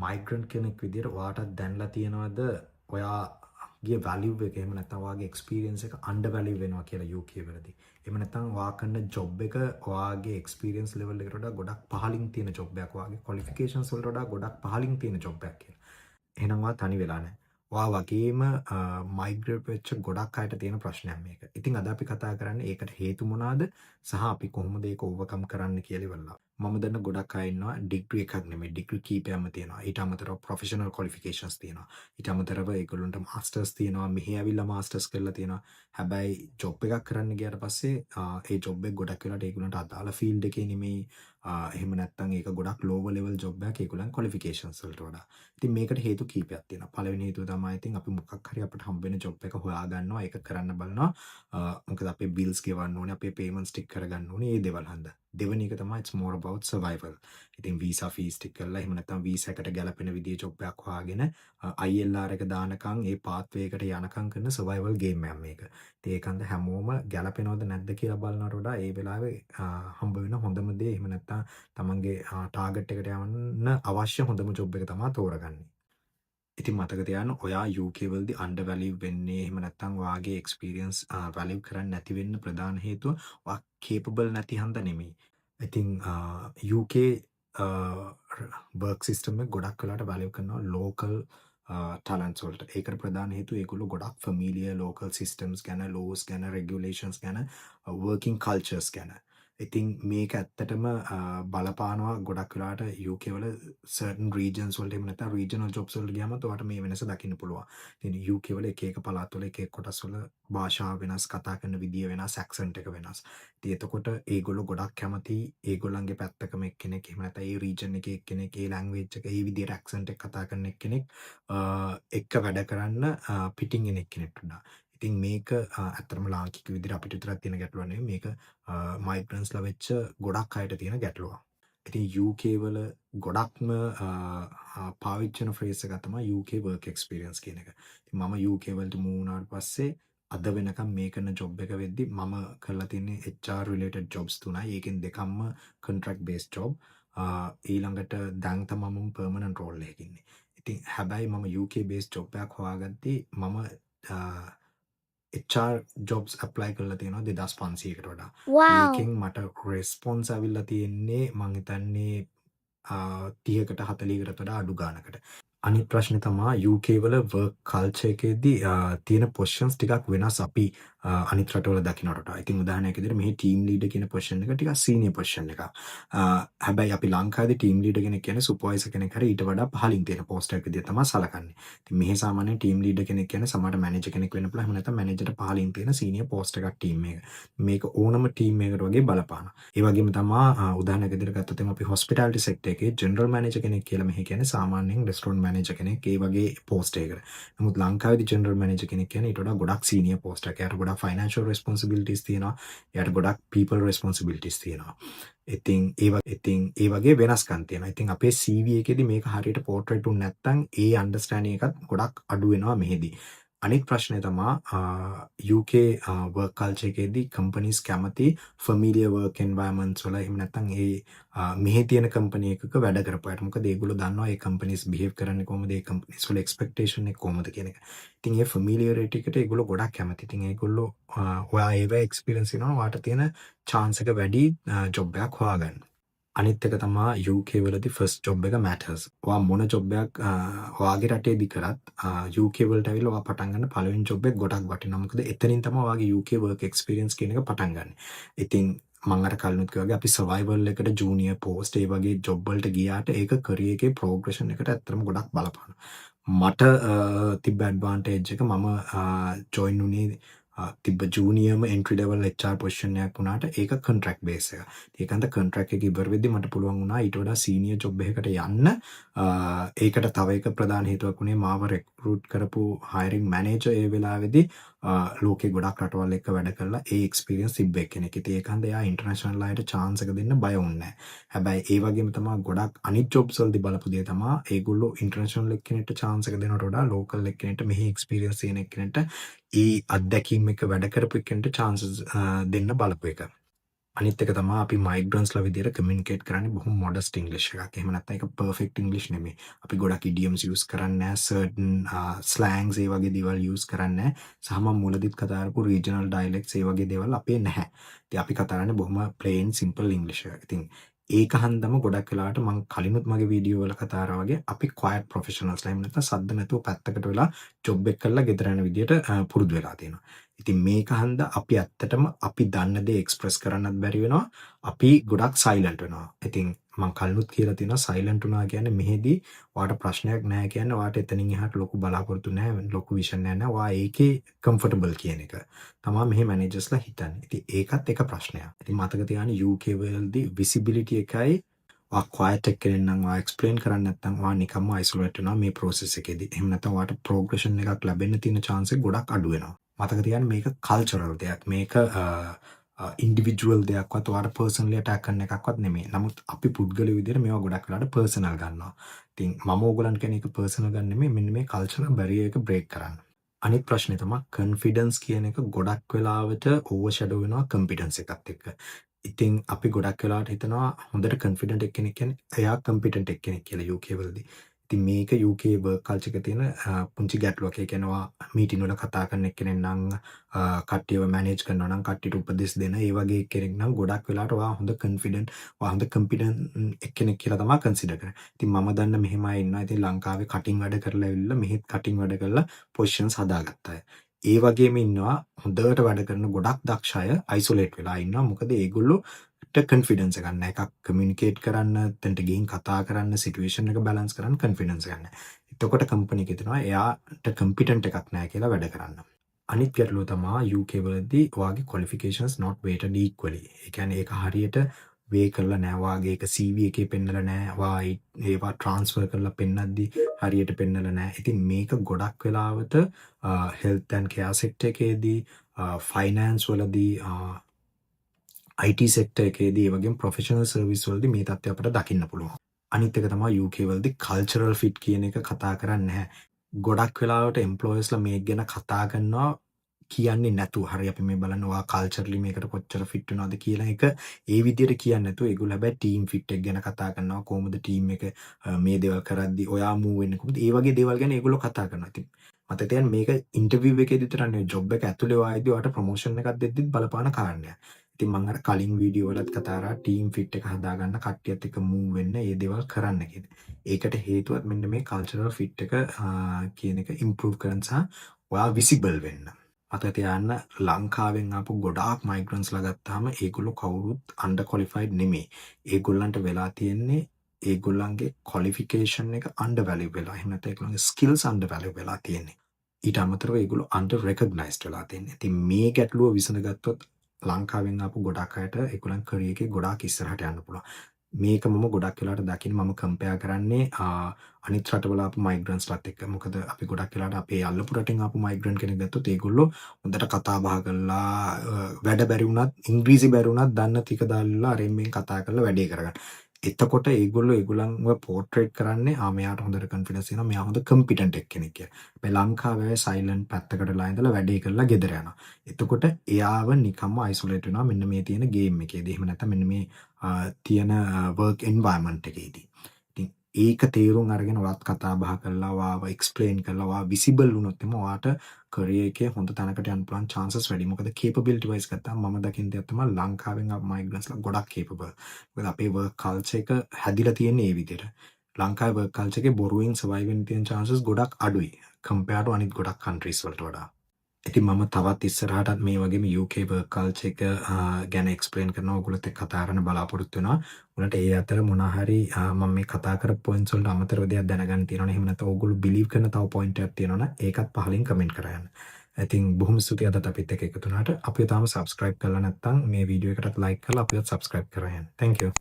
මයිග්‍රන්ට් කෙනෙක් විදිහට ඔයාටත් දැනලා තියෙනවද ඔයාගේ වැලියු එක එහෙම නැත්නම් ඔයාගේ එක්ස්පීරියන්ස් එක අන්ඩර් වැලියු වෙනවා කියලා UK වලදී. එහෙම නැත්නම් ඔයා කරන ජොබ් එක ඔයාගේ එක්ස්පීරියන්ස් ලෙවල් එකට වඩා ගොඩක් පහළින් තියෙන ජොබ් එකක්. ඔයාගේ ක්වොලිෆිකේෂන්ස් වලට වඩා ගොඩක් පහළින් තියෙන ජොබ් එකක් කියලා. එහෙනම් ඔයා තනි වෙලා නැහැ. ඔයා වගේම මයිග්‍රේට් වෙච්ච ගොඩක් අයට තියෙන ප්‍රශ්නයක් මේක. ඉතින් අද අපි කතා කරන්නේ ඒකට හේතු මොනවාද සහ අපි කොහොමද ඒක ඕවර්කම් කරන්න කියලා ඉවරලා. මම දන්න ගොඩක් අය ඉන්නවා ඩිග්‍රී එකක් නෙමෙයි ඩිග්‍රී කීපයක්ම තියෙනවා. ඊට අමතරව ප්‍රොෆෙෂනල් ක්වොලිෆිකේෂන්ස් තියෙනවා. ඊට අමතරව ඒගොල්ලන්ට මාස්ටර්ස් තියෙනවා. මෙහි ඇවිල්ලා මාස්ටර්ස් කරලා තියෙනවා. හැබැයි ජොබ් එකක් කරන්න ගියාට පස්සේ ඒ ජොබ් එක ගොඩක් වෙලාට ඒගොල්ලන්ට අදාළ ෆීල්ඩ් එකේ නෙමෙයි. එහෙම නැත්නම් ඒක ගොඩක් ලෝවර් ලෙවල් ජොබ් එකක් ඒගොල්ලන් ක්වොලිෆිකේෂන්ස් වලට වඩා. ඉතින් මේකට හේතු කීපයක් තියෙනවා. පළවෙනි හේතුව තමයි ඉතින් අපි මොකක් හරි අපිට හම්බ වෙන ජොබ් එක හොයාගන්නවා. ඒක කරන්න බලනවා. මොකද අපේ බිල්ස් ගෙවන්න ඕනේ, අපේ පේමන්ට්ස් ටික කරගන්න ඕනේ. මේ දේවල් හන්ද. දෙවෙනි එක තමයි it's more about survival. ඉතින් වීසා ෆීස් ටික කරලා එහෙම නැත්නම් වීසා එකට ගැලපෙන විදිහේ ජොබ් එකක් හොයාගෙන ILR එක දානකම් ඒ පාත්වේ එකට යනකම් කරන survival game එකක් මේක. ඉතින් ඒකන්ද හැමෝම ගැලපෙනවද නැද්ද කියලා බලනවට වඩා ඒ වෙලාවේ හම්බ වෙන හොඳම දේ එහෙම නැත්නම් තමන්ගේ ටාගට් එකට යවන්න අවශ්‍ය හොඳම ජොබ් එක තමයි තෝරගන්නේ. ඉතින් මතක තියාගන්න ඔයා UK වලදී අන්ඩර් වැලියු වෙන්නේ එහෙම නැත්නම් ඔයාගේ එක්ස්පීරියන්ස් වැලියු කරන්නේ නැති වෙන්න ප්‍රධාන හේතුව ඔයා කේපබල් නැති හන්ද නෙමෙයි. ඉතින් UK වර්ක් සිස්ටම් එක ගොඩක් වෙලාට වැලියු කරනවා ලෝකල් ටැලන්ට්ස් වලට. ඒකට ප්‍රධාන හේතුව ඒගොල්ලෝ ගොඩක් ෆැමිලියර් ලෝකල් සිස්ටම්ස් ගැන, ලෝස් ගැන, රෙගියුලේෂන්ස් ගැන, වර්කින් කල්චර්ස් ගැන. ඉතින් මේක ඇත්තටම බලපානවා ගොඩක් වෙලාට UK වල certain regions වලට එහෙම නැත්නම් regional jobs වලට ගියාම ඔයාලට මේ වෙනස දකින්න පුළුවන්. ඉතින් UK වල එක එක පළාත් වල එක එක කොටස් වල භාෂාව වෙනස්, කතා කරන විදිය වෙනස්, accent එක වෙනස්. ඉතින් එතකොට ඒගොල්ලෝ ගොඩක් කැමති ඒගොල්ලන්ගේ පැත්තකම එක්කෙනෙක් එහෙම නැත්නම් ඒ region එකේ එක්කෙනෙක් ඒ language එක ඒ විදියට accent එක කතා කරන එක්කෙනෙක් එක්ක වැඩ කරන්න පිටින් එන එක්කෙනෙක්ට වඩා. ඉතින් මේක ඇත්තටම ලාංකික විදිහට අපිට විතරක් තියෙන ගැටලුවක් නෙවෙයි මේක මයිග්‍රන්ට්ස්ලා වෙච්ච ගොඩක් අයට තියෙන ගැටලුවක්. ඉතින් UK වල ගොඩක්ම පාවිච්චි කරන ෆ්‍රේස් එක තමයි UK work experience කියන එක. ඉතින් මම UK වලට move වුණාට පස්සේ අද වෙනකම් මේ කරන ජොබ් එක වෙද්දි මම කරලා තියෙන්නේ HR related jobs 3යි. ඒකෙන් දෙකක්ම contract based job. ඊළඟට දැන් තමයි මම permanent role එකකින් ඉන්නේ. ඉතින් හැබැයි මම UK based job එකක් හොයාගත්තී මම HR jobs apply කරලා තියෙනවා 2500කට වඩා. Wow. ඒකෙන් මට response ඇවිල්ලා තියෙන්නේ මං හිතන්නේ 30කට 40කට වඩා අඩු ගානකට. අනිත් ප්‍රශ්නේ තමයි UK වල work culture එකේදී තියෙන positions ටිකක් වෙනස් අපි අනිත් රටවල දකින්නට වඩා. ඉතින් උදාහරණයක් විදිහට මෙහි team leader කියන position එක ටිකක් senior position එකක්. හැබැයි අපි ලංකාවේදී team leader කෙනෙක් කියන්නේ supervisor කෙනෙක් හරි ඊට වඩා පහළින් තියෙන post එකක් විදිහට තමයි සලකන්නේ. ඉතින් මෙහි සාමාන්‍යයෙන් team leader කෙනෙක් කියන්නේ සමහරට manager කෙනෙක් වෙන්න පුළුවන්. එහෙම නැත්නම් manager ට පහළින් තියෙන senior post එකක් team එක. මේක ඕනම team එකකට වගේ බලපානවා. ඒ වගේම තමයි උදාහරණයක් විදිහට ගත්තොත් අපි hospitality sector එකේ general manager කෙනෙක් කියලා මෙහි කියන්නේ සාමාන්‍යයෙන් restaurant manager කෙනෙක් ඒ වගේ post එකකට. නමුත් ලංකාවේදී general manager කෙනෙක් කියන්නේ ඊට වඩා ගොඩක් senior post එකක්. එයාට ගොඩක් financial responsibilities තියෙනවා. එයාට ගොඩක් people responsibilities තියෙනවා. ඉතින් ඒ වගේ වෙනස්කම් තියෙනවා. ඉතින් අපේ CV එකේදී මේක හරියට portrait උන්නේ නැත්නම් ඒ understanding එකත් ගොඩක් අඩු වෙනවා මෙහෙදී. අනිත් ප්‍රශ්නය තමයි UK work culture එකේදී companies කැමති familiar work environments වල එහෙම නැත්නම් මෙහි තියෙන company එකක වැඩ කරපුවාට. මොකද ඒගොල්ලෝ දන්නවා ඒ companies behave කරන්නේ කොහොමද, ඒ companies වල expectation එක කොහොමද කියන එක. ඉතින් ඒ familiarity එකට ඒගොල්ලෝ ගොඩක් කැමති. ඉතින් ඒගොල්ලෝ ඔයා ඒව experience කරනවා ඔයාට තියෙන chance එක වැඩි job එකක් හොයාගන්න. අනිත් එක තමයි UK වලදී first job එක matters. ඔයා මොන job එකක් ඔයාගේ රටේදී කරත් UK වලට ඇවිල්ලා ඔයා පටන් ගන්න පළවෙනි job එක ගොඩක් වටිනවා. මොකද එතනින් තමයි ඔයාගේ UK work experience කියන එක පටන් ගන්න. ඉතින් මම අර කලිනුත් කිව්වා වගේ අපි survival එකට junior post ඒ වගේ job වලට ගියාට ඒක career එකේ progression එකට ඇත්තටම ගොඩක් බලපානවා. මට තිබ්බ advantage එක මම join වුණේ තිබ්බ ජූනියර්ම entry level HR position එකක් වුණාට ඒක contract base එක. ඒකන්ට contract එක ඉවර වෙද්දි මට පුළුවන් වුණා ඊට වඩා senior job එකකට යන්න. ඒකට තව එක ප්‍රධාන හේතුවක් වුණේ මාව recruit කරපු hiring manager ඒ වෙලාවේදී ලෝකේ ගොඩක් රටවල් එක්ක වැඩ කරලා ඒ experience තිබ්බ කෙනෙක්. ඉතින් ඒකන්ද එයා international අයට chance එක දෙන්න බය වුණේ නැහැ. හැබැයි ඒ වගේම තමයි ගොඩක් අනිත් jobs වලදී බලපු දේ තමයි ඒගොල්ලෝ international එක්කෙනෙක්ට chance එක දෙනවට වඩා local එක්කෙනෙක්ට මෙහි experience තියෙන එක්කෙනෙක්ට ඒ අත්දැකීම් එක වැඩ කරපු එක්කෙනෙක්ට chances දෙන්න බලපු එක. අනිත් එක තමයි අපි මයිග්‍රන්ට්ස්ලා විදියට කමියුනිකේට් කරන්නේ බොහොම මොඩස්ට් ඉංග්‍රීසි එකක්. එහෙම නැත්නම් ඒක පර්ෆෙක්ට් ඉංග්‍රීසි නෙමෙයි. අපි ගොඩක් ඉඩියම්ස් යූස් කරන්නේ නැහැ. සර්ටන් ස්ලෑන්ග්ස් ඒ වගේ දේවල් යූස් කරන්නේ නැහැ. සහ මම මුලදිත් කතා කරපු රීජනල් ඩයලෙක්ට්ස් ඒ වගේ දේවල් අපේ නැහැ. ඉතින් අපි කතා කරන්නේ බොහොම ප්ලේන් සිම්පල් ඉංග්‍රීසි එකක්. ඉතින් ඒක හන්දම ගොඩක් වෙලාවට මම කලිනුත් මගේ වීඩියෝ වල කතා කරා වගේ අපි ක්වයට් ප්‍රොෆෙෂනල්ස්ලා එහෙම නැත්නම් සද්ද නැතුව පැත්තකට වෙලා ජොබ් එක කරලා ගෙදර යන විදියට පුරුදු වෙලා තියෙනවා. ඉතින් මේක හන්දා අපි ඇත්තටම අපි දන්න දේ එක්ස්ප්‍රෙස් කරන්නත් බැරි වෙනවා. අපි ගොඩක් සයිලන්ට් වෙනවා. ඉතින් මම කලිනුත් කියලා තියෙනවා සයිලන්ට් වුණා කියන්නේ මෙහෙදී ඔයාට ප්‍රශ්නයක් නැහැ කියන්නේ ඔයාට එතනින් එහාට ලොකු බලාපොරොත්තු නැහැ, ලොකු විෂන් නැහැ. ඔයා ඒකේ කම්ෆර්ටබල් කියන එක. තමා මෙහි මැනේජර්ස්ලා හිතන්නේ. ඉතින් ඒකත් එක ප්‍රශ්නයක්. ඉතින් මතක තියාගන්න UK වලදී විසිබිලිටි එකයි ඔයා ක්වයට් එක්කෙනෙක් නම් ඔයා එක්ස්ප්ලেইন කරන්නේ නැත්නම් ඔයා නිකම්ම අයිසොලේට් වෙනවා මේ process එකේදී. එහෙම නැත්නම් ඔයාට ප්‍රෝග්‍රෙෂන් එකක් ලැබෙන්න තියෙන chance එක ගොඩක් අඩු වෙනවා. මතක තියාගන්න මේක කල්චරල් දෙයක්. මේක ඉන්ඩිවිජුවල් දෙයක්වත් ඔයාට පර්සනලි ඇටැක් කරන එකක්වත් නෙමෙයි. නමුත් අපි පුද්ගලයෝ විදිහට මේවා ගොඩක් වෙලාවට පර්සනල් ගන්නවා. ඉතින් මම ඕගලන්ට කියන එක පර්සනල් ගන්න නෙමෙයි. මෙන්න මේ කල්චරල් බැරියර් එක බ්‍රේක් කරන්න. අනිත් ප්‍රශ්නේ තමයි කොන්ෆිඩන්ස් කියන එක ගොඩක් වෙලාවට ඕවර්ෂැඩෝ වෙනවා කම්පිටන්ස් එකත් එක්ක. ඉතින් අපි ගොඩක් වෙලාවට හිතනවා හොඳට කොන්ෆිඩන්ට් එක්කෙනෙක් කියන්නේ එයා කම්පිටන්ට් එක්කෙනෙක් කියලා UK වලදී. ඉතින් මේක UK වර්ක් කල්චර් එකේ තියෙන පුංචි ගැටලුවක්. ඒ කියන්නේ ඔයා මීටින් වල කතා කරන එක්කෙනෙක් නම් කට්ටියව මැනේජ් කරනවා නම් කට්ටියට උපදෙස් දෙන ඒ වගේ කෙනෙක් නම් ගොඩක් වෙලාවට ඔයා හොඳ කොන්ෆිඩන්ට් ඔයා හොඳ කම්පිටන්ට් එක්කෙනෙක් කියලා තමයි කන්සිඩර් කරන්නේ. ඉතින් මම දන්න මෙහෙම අය ඉන්නවා. ඉතින් ලංකාවේ කටින් වැඩ කරලා ඇවිල්ලා මෙහෙත් කටින් වැඩ කරලා පොසිෂන්ස් හදාගත්ත අය. ඒ වගේම ඉන්නවා හොඳට වැඩ කරන ගොඩක් දක්ෂ අය අයිසොලේට් වෙලා ඉන්නවා. මොකද ඒගොල්ලෝ කොන්ෆිඩන්ස් එකක් නැහැ. එකක් කමියුනිකේට් කරන්න, එතනට ගිහින් කතා කරන්න, සිටුේෂන් එක බැලන්ස් කරන්න කොන්ෆිඩන්ස් එකක් නැහැ. එතකොට කම්පැනි එක හිතනවා එයාට කම්පිටන්ට් එකක් නැහැ කියලා වැඩ කරන්න. අනිත් ගැටලුව තමයි UK වලදී ඔයාගේ ක්වොලිෆිකේෂන්ස් not weighted equally. ඒ කියන්නේ ඒක හරියට වේ කරලා නැහැ. ඔයාගේ ඒක CV එකේ පෙන්නලා නැහැ. ඔයා ඒවා ට්‍රාන්ස්ෆර් කරලා පෙන්නද්දි හරියට පෙන්නලා නැහැ. ඉතින් මේක ගොඩක් වෙලාවට හෙල්ත් ඇන්ඩ් කෙයාර් සෙක්ටර් එකේදී ෆයිනෑන්ස් වලදී IT සෙක්ටර් එකේදී ඒ වගේම ප්‍රොෆෙෂනල් සර්විස් වලදී මේ තත්ත්වය අපිට දකින්න පුළුවන්. අනිත් එක තමයි UK වලදී කල්චරල් ෆිට් කියන එක කතා කරන්නේ නැහැ. ගොඩක් වෙලාවට එම්ප්ලොයර්ස්ලා මේක ගැන කතා කරනවා කියන්නේ නැතුව. හරි අපි මේ බලන්න ඔයා කල්චරලි මේකට කොච්චර ෆිට වෙනවද කියලා එක ඒ විදිහට කියන්නේ නැතුව ඒගොල්ලෝ හැබැයි ටීම් ෆිට් එක ගැන කතා කරනවා. කොහොමද ටීම් එක මේ දේවල් කරද්දි ඔයා මූව් වෙන්නේ කොහොමද? ඒ වගේ දේවල් ගැන ඒගොල්ලෝ කතා කරනවා. ඉතින් මතක තියාගන්න මේක ඉන්ටර්විව් එකේදී විතරක් නෙවෙයි ජොබ් එක ඇතුලේ වායිදී ඔයාට ප්‍රොමෝෂන් එකක් දෙද්දිත් බලපාන කාරණයක්. ඉතින් මම අර කලින් වීඩියෝ වලත් කතා කරා ටීම් ෆිට් එක හදාගන්න කට්ටියත් එක්ක මූව් වෙන්න මේ දේවල් කරන්න කියලා. ඒකට හේතුවත් මෙන්න මේ කල්චරල් ෆිට් එක කියන එක ඉම්ප්‍රූව් කරන්න සහ ඔයා විසිබල් වෙන්න. මතක තියාගන්න ලංකාවෙන් ආපු ගොඩාක් මයිග්‍රන්ට්ස්ලා ගත්තාම ඒගොල්ලෝ කවුරුත් අන්ඩර් ක්වොලිෆයිඩ් නෙමෙයි. ඒගොල්ලන්ට වෙලා තියෙන්නේ ඒගොල්ලන්ගේ ක්වොලිෆිකේෂන් එක අන්ඩර් වැලියු වෙලා. එහෙම නැත්නම් ඒගොල්ලන්ගේ ස්කිල්ස් අන්ඩර් වැලියු වෙලා තියෙන්නේ. ඊට අමතරව ඒගොල්ලෝ අන්ඩර් රෙකග්නයිස්ඩ් වෙලා තියෙන්නේ. ඉතින් මේ ගැටලුව විසඳගත්තොත් ලංකාවෙන් ආපු ගොඩක් අයට ඒගොල්ලන් කරියර් එකේ ගොඩාක් ඉස්සරහට යන්න පුළුවන්. මේක මම ගොඩක් වෙලාවට දකින්න මම කම්පෙයාර් කරන්නේ අනිත් රටවල ආපු මයිග්‍රන්ට්ස්ලාත් එක්ක. මොකද අපි ගොඩක් වෙලාවට අපේ අල්ලපු රටෙන් ආපු මයිග්‍රන්ට් කෙනෙක් ගත්තොත් ඒගොල්ලෝ හොඳට කතා බහ කරලා වැඩ බැරි වුණත් ඉංග්‍රීසි බැරි වුණත් දන්න ටික දාලා අරෙන් මෙන් කතා කරලා වැඩේ කරගන්න. එතකොට ඒගොල්ලෝ ඒගොල්ලන්ව පෝර්ට්‍රේට් කරන්නේ මෙයාට හොඳට කොන්ෆිඩන්ස් තියෙනවා මෙයා හොඳ කම්පිටන්ට් එක්කෙනෙක් කියලා. මේ ලංකාවේ සයිලන්ට් පැත්තකටලා ඉඳලා වැඩේ කරලා ගෙදර යනවා. එතකොට එයාව නිකම්ම අයිසොලේට් වෙනවා මෙන්න මේ තියෙන ගේම් එකේදී. එහෙම නැත්නම් මෙන්න මේ තියෙන වර්ක් එන්වයරන්මන්ට් එකේදී. ඉතින් ඒක තේරුම් අරගෙන ඔයාත් කතා බහ කරලා ඔයාව එක්ස්ප්ලেইন කරලා ඔයා විසිබල් වුණොත් එම ඔයාට කරියර් එකේ හොඳ තැනකට යන්න පුළුවන් chances වැඩි. මොකද capability wise ගත්තාම මම දකින දෙයක් තමයි ලංකාවෙන් ආපු මයිග්‍රන්ට්ස්ලා ගොඩක් capable. මොකද අපේ work culture එක හැදිලා තියෙන්නේ මේ විදිහට. ලංකාවේ work culture එකේ බොරුවෙන් survive වෙන්න තියෙන chances ගොඩක් අඩුයි compare to අනිත් ගොඩක් countries වලට වඩා. ඉතින් මම තවත් ඉස්සරහටත් මේ වගේම UK work culture එක ගැන explain කරනවා ඔයගොල්ලොත් එක්ක කතා කරන්න බලාපොරොත්තු වෙනවා. උනට ඒ අතර මොනවා හරි මම මේ කතා කරපු points වලට අමතරව දෙයක් දැනගන්න තියෙනවනේ. එහෙම නැත්නම් ඔයගොල්ලෝ believe කරන තව point එකක් තියෙනවනේ. ඒකත් පහලින් comment කරන්න. ඉතින් බොහොම ස්තුතියි අදත් අපිත් එක්ක එකතු වුණාට. අපිව තාම subscribe කරලා නැත්නම් මේ වීඩියෝ එකටත් like කරලා අපිවත් subscribe කරගන්න. Thank you.